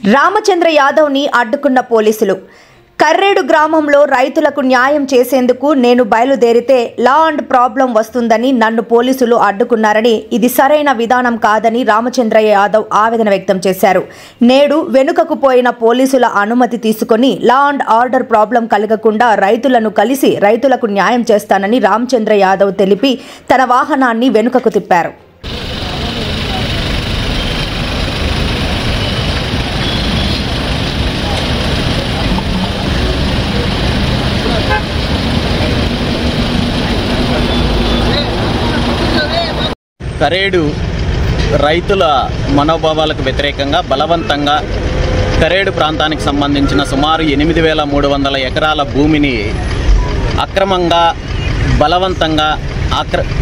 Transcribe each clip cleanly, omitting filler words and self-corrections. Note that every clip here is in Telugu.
రామచంద్ర యాదవ్ని అడ్డుకున్న పోలీసులు. కర్రేడు గ్రామంలో రైతులకు న్యాయం చేసేందుకు నేను బయలుదేరితే లా అండ్ ప్రాబ్లం వస్తుందని నన్ను పోలీసులు అడ్డుకున్నారని, ఇది సరైన విధానం కాదని రామచంద్ర యాదవ్ ఆవేదన వ్యక్తం చేశారు. నేడు వెనుకకు పోయిన పోలీసుల అనుమతి తీసుకొని లా అండ్ ఆర్డర్ ప్రాబ్లం కలగకుండా రైతులను కలిసి రైతులకు న్యాయం చేస్తానని రామచంద్ర యాదవ్ తెలిపి తన వాహనాన్ని వెనుకకు తిప్పారు. కరేడు రైతుల మనోభావాలకు వ్యతిరేకంగా బలవంతంగా కరేడు ప్రాంతానికి సంబంధించిన సుమారు 8,300 ఎకరాల భూమిని అక్రమంగా బలవంతంగా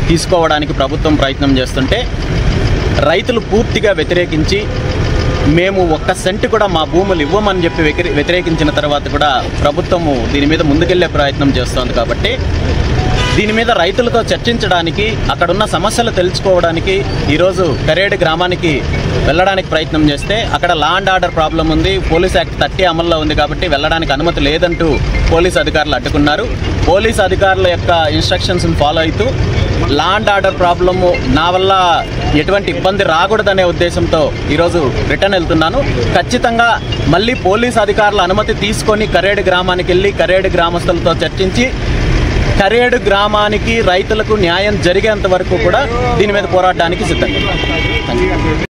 తీసుకోవడానికి ప్రభుత్వం ప్రయత్నం చేస్తుంటే రైతులు పూర్తిగా వ్యతిరేకించి మేము 1 సెంటు కూడా మా భూములు ఇవ్వమని చెప్పి వ్యతిరేకించిన తర్వాత కూడా ప్రభుత్వము దీని మీద ముందుకెళ్లే ప్రయత్నం చేస్తోంది. కాబట్టి దీని మీద రైతులతో చర్చించడానికి, అక్కడున్న సమస్యలు తెలుసుకోవడానికి ఈరోజు కరేడు గ్రామానికి వెళ్ళడానికి ప్రయత్నం చేస్తే అక్కడ లా అండ్ ఆర్డర్ ప్రాబ్లం ఉంది, పోలీస్ యాక్ట్ 30 అమల్లో ఉంది కాబట్టి వెళ్ళడానికి అనుమతి లేదంటూ పోలీస్ అధికారులు అడ్డుకున్నారు. పోలీస్ అధికారుల యొక్క ఇన్స్ట్రక్షన్స్ని ఫాలో అవుతూ లా అండ్ ఆర్డర్ ప్రాబ్లము నా వల్ల ఎటువంటి ఇబ్బంది రాకూడదనే ఉద్దేశంతో ఈరోజు రిటర్న్ వెళ్తున్నాను. ఖచ్చితంగా మళ్ళీ పోలీస్ అధికారుల అనుమతి తీసుకొని కరేడు గ్రామానికి వెళ్ళి కరేడు గ్రామస్తులతో చర్చించి కరేడు గ్రామానికి రైతులకు న్యాయం జరిగేంత వరకు కూడా దీని మీద పోరాడడానికి సిద్ధంగా ఉన్నాం.